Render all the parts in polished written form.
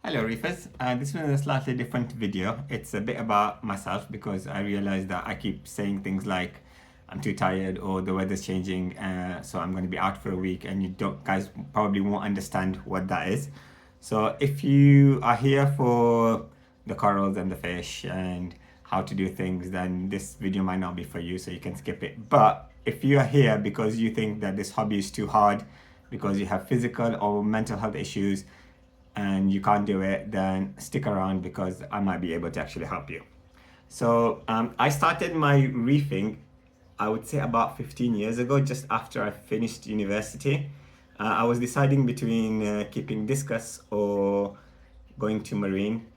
Hello Reefers, this one is a slightly different video. It's a bit about myself because I realized that I keep saying things like I'm too tired or the weather's changing, so I'm going to be out for a week, and you don't guys probably won't understand what that is. So if you are here for the corals and the fish and how to do things, then this video might not be for you, so you can skip it. But if you are here because you think that this hobby is too hard, because you have physical or mental health issues, and you can't do it, then stick around because I might be able to actually help you. So I started my reefing, I would say about 15 years ago, just after I finished university. I was deciding between keeping discus or going to marine.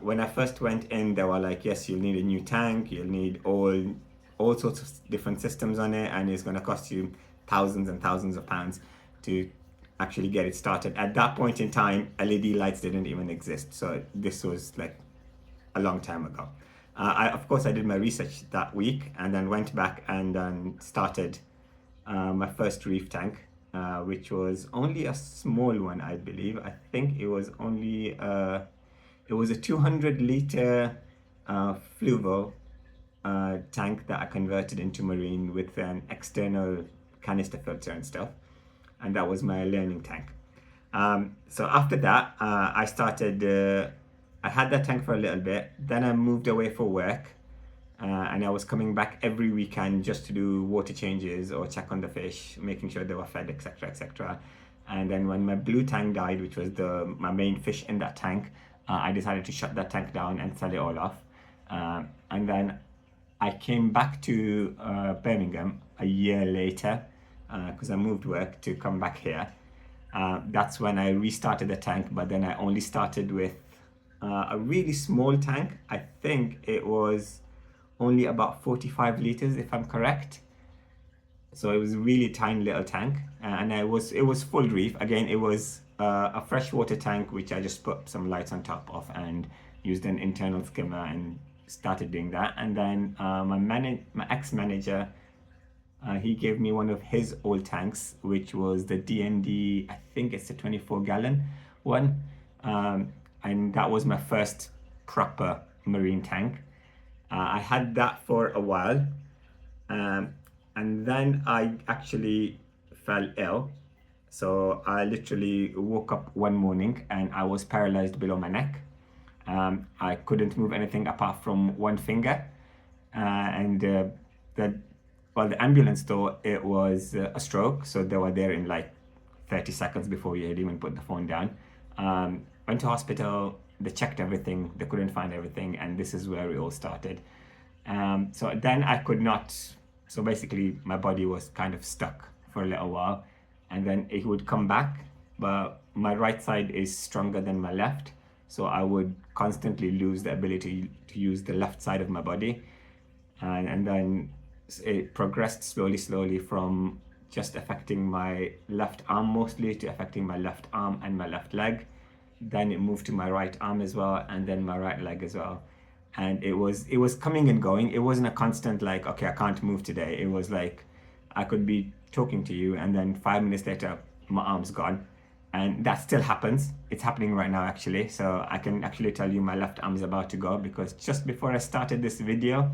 When I first went in, they were like, yes, you'll need a new tank, you'll need all sorts of different systems on it, and it's going to cost you thousands and thousands of pounds to actually get it started. At that point in time, LED lights didn't even exist, so this was like a long time ago. Of course, I did my research that week and then went back and then started my first reef tank, which was only a small one, I believe. I think it was only it was a 200-liter fluval tank that I converted into marine with an external canister filter and stuff, and that was my learning tank. So after that, I started. I had that tank for a little bit. Then I moved away for work, and I was coming back every weekend just to do water changes or check on the fish, making sure they were fed, etc., etc. And then when my blue tank died, which was my main fish in that tank, I decided to shut that tank down and sell it all off. And then I came back to Birmingham a year later because I moved work to come back here. That's when I restarted the tank, but then I only started with a really small tank. I think it was only about 45 liters, if I'm correct. So it was a really tiny little tank, and it was full reef. Again, it was a freshwater tank, which I just put some lights on top of and used an internal skimmer and started doing that. And then my ex-manager, he gave me one of his old tanks, which was the D&D, I think it's a 24-gallon one. And that was my first proper marine tank. I had that for a while. And then I actually fell ill. So I literally woke up one morning and I was paralyzed below my neck. I couldn't move anything apart from one finger. And the ambulance thought it was a stroke. So they were there in like 30 seconds before we had even put the phone down. Went to hospital, they checked everything, they couldn't find everything, and this is where it all started. So then I could not, so basically my body was kind of stuck for a little while, and then it would come back, but my right side is stronger than my left, so I would constantly lose the ability to use the left side of my body. And then it progressed slowly from just affecting my left arm mostly to affecting my left arm and my left leg. Then it moved to my right arm as well, and then my right leg as well. And it was coming and going. It wasn't a constant like, okay, I can't move today. It was like I could be talking to you and then 5 minutes later my arm's gone. And that still happens. It's happening right now actually. So I can actually tell you my left arm is about to go, because just before I started this video,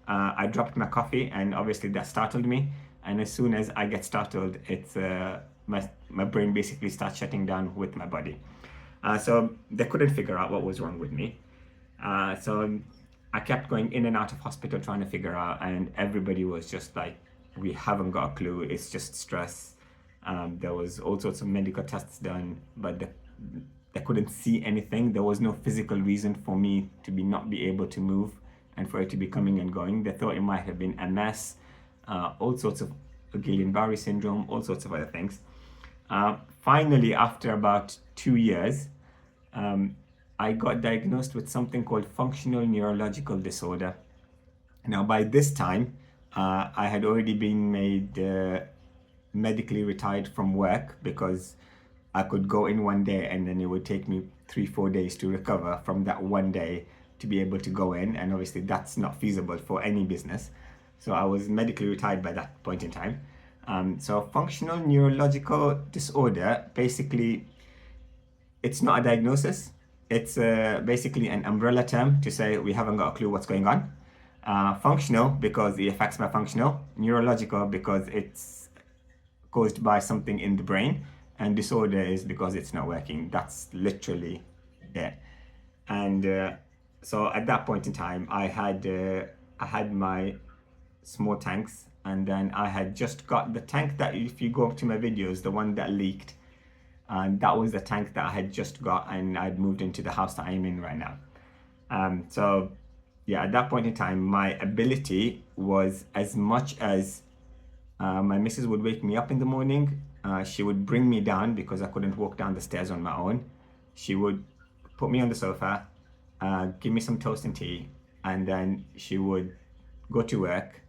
I dropped my coffee, and obviously that startled me. And as soon as I get startled, it's my brain basically starts shutting down with my body. So they couldn't figure out what was wrong with me. So I kept going in and out of hospital trying to figure out, and everybody was just like, we haven't got a clue, it's just stress. There was all sorts of medical tests done, but they couldn't see anything. There was no physical reason for me to not be able to move and for it to be coming and going. They thought it might have been MS, all sorts of Guillain-Barré syndrome, all sorts of other things. Finally, after about 2 years, I got diagnosed with something called functional neurological disorder. Now, by this time, I had already been made medically retired from work, because I could go in one day and then it would take me 3-4 days to recover from that one day to be able to go in. And obviously that's not feasible for any business. So I was medically retired by that point in time. So functional neurological disorder, basically it's not a diagnosis. It's basically an umbrella term to say we haven't got a clue what's going on. Functional because it affects my functional. Neurological because it's caused by something in the brain. And disorder is because it's not working. That's literally it. And so at that point in time, I had my small tanks, and then I had just got the tank that, if you go up to my videos, the one that leaked, and that was the tank that I had just got, and I'd moved into the house that I'm in right now. So yeah, at that point in time, my ability was as much as my missus would wake me up in the morning. She would bring me down because I couldn't walk down the stairs on my own. She would put me on the sofa, give me some toast and tea, and then she would go to work.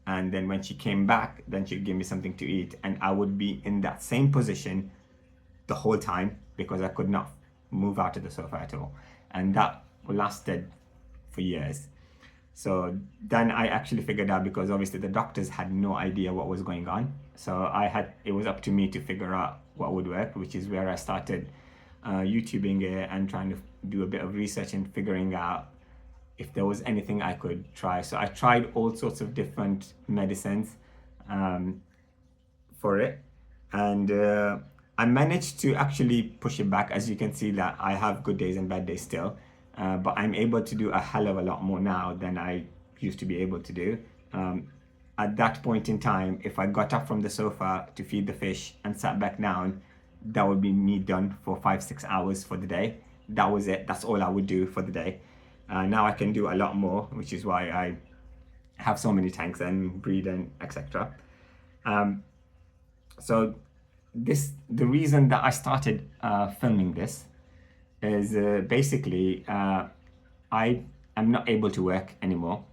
And then when she came back, then she'd give me something to eat, and I would be in that same position the whole time because I could not move out of the sofa at all. And that lasted for years. So then I actually figured out, because obviously the doctors had no idea what was going on. So it was up to me to figure out what would work, which is where I started YouTubing it and trying to do a bit of research and figuring out if there was anything I could try. So I tried all sorts of different medicines for it. And I managed to actually push it back. As you can see, that I have good days and bad days still. But I'm able to do a hell of a lot more now than I used to be able to do. At that point in time, if I got up from the sofa to feed the fish and sat back down, that would be me done for 5-6 hours for the day. That was it. That's all I would do for the day. Now I can do a lot more, which is why I have so many tanks and breed and etc. So the reason that I started filming this is basically I am not able to work anymore.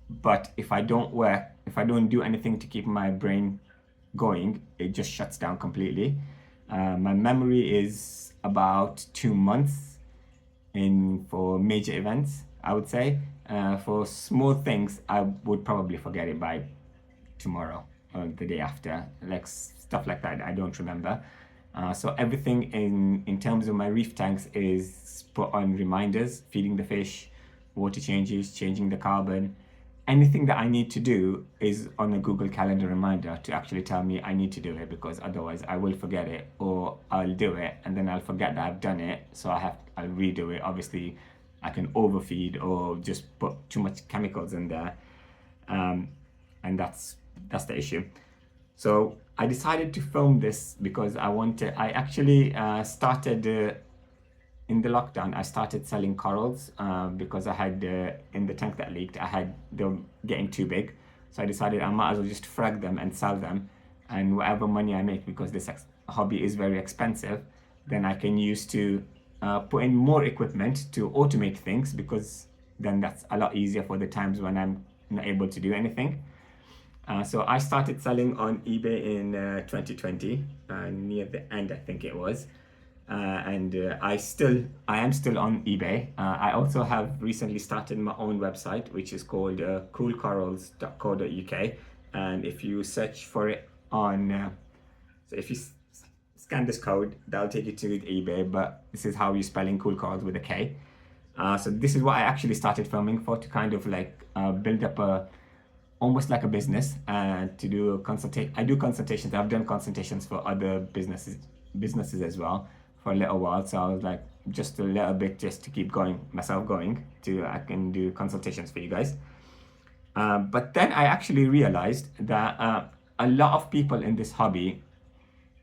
But if I don't work, if I don't do anything to keep my brain going, it just shuts down completely. My memory is about 2 months for major events, I would say. For small things, I would probably forget it by tomorrow or the day after, like stuff like that. I don't remember. So everything in terms of my reef tanks is put on reminders: feeding the fish, water changes, changing the carbon. Anything that I need to do is on a Google Calendar reminder to actually tell me I need to do it, because otherwise I will forget it, or I'll do it and then I'll forget that I've done it, so I'll redo it. Obviously I can overfeed or just put too much chemicals in there, and that's the issue. So I decided to film this because I actually started in the lockdown. I started selling corals because I had in the tank that leaked, they were getting too big. So I decided I might as well just frag them and sell them, and whatever money I make, because this hobby is very expensive, then I can use to put in more equipment to automate things, because then that's a lot easier for the times when I'm not able to do anything. So I started selling on eBay in 2020, near the end I think it was. And I am still on eBay. I also have recently started my own website, which is called koolcorals.co.uk. And if you search for it on, so if you scan this code, that'll take you to eBay. But this is how you're spelling cool corals, with a K. So this is what I actually started filming for, to kind of like build up almost like a business, to do I do consultations. I've done consultations for other businesses as well for a little while. So I was like, just a little bit, just to keep myself going, I can do consultations for you guys. But then I actually realized that a lot of people in this hobby,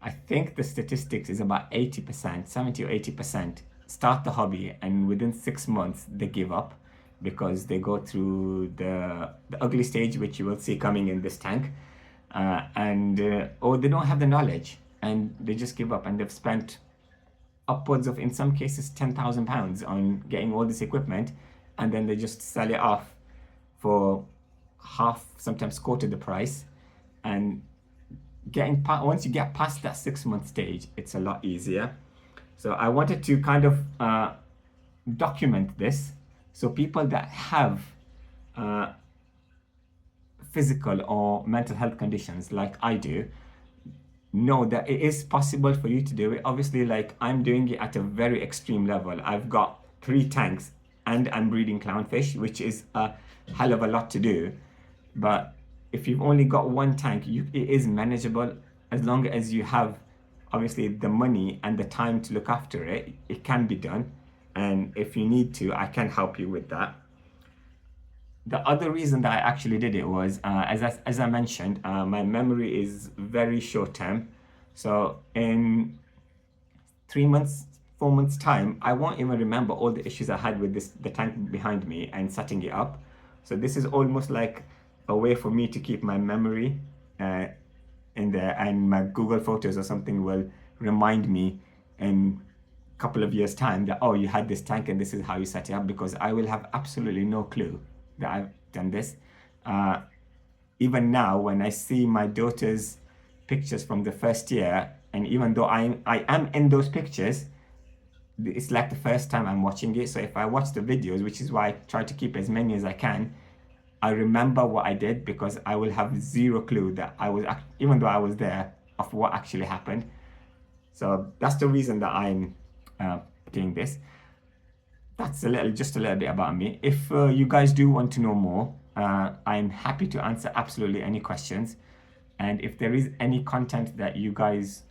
I think the statistics is about 80%, 70 or 80%, start the hobby and within 6 months they give up, because they go through the ugly stage, which you will see coming in this tank, or they don't have the knowledge and they just give up, and they've spent upwards of, in some cases, £10,000 on getting all this equipment, and then they just sell it off for half, sometimes quarter the price. And once you get past that 6-month stage, it's a lot easier. So I wanted to kind of document this, so people that have physical or mental health conditions like I do, know that it is possible for you to do it. Obviously, like I'm doing it at a very extreme level. I've got 3 tanks and I'm breeding clownfish, which is a hell of a lot to do. But if you've only got 1 tank, it is manageable as long as you have obviously the money and the time to look after it. It can be done. And if you need to, I can help you with that. The other reason that I actually did it was, as I mentioned, my memory is very short term. So in 3 months, 4 months time, I won't even remember all the issues I had with the tank behind me and setting it up. So this is almost like a way for me to keep my memory uh, in there, and my Google Photos or something will remind me in a couple of years time that, oh, you had this tank and this is how you set it up, because I will have absolutely no clue that I've done this. Uh, Even now, when I see my daughter's pictures from the first year, and even though I am in those pictures, it's like the first time I'm watching it. So if I watch the videos, which is why I try to keep as many as I can, I remember what I did, because I will have zero clue that I was, even though I was there, of what actually happened. So that's the reason that I'm doing this. That's just a little bit about me. If you guys do want to know more, I'm happy to answer absolutely any questions. And if there is any content that you guys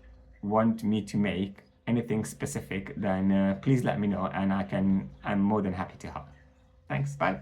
want me to make, anything specific, then please let me know, and I'm more than happy to help. Thanks. Bye.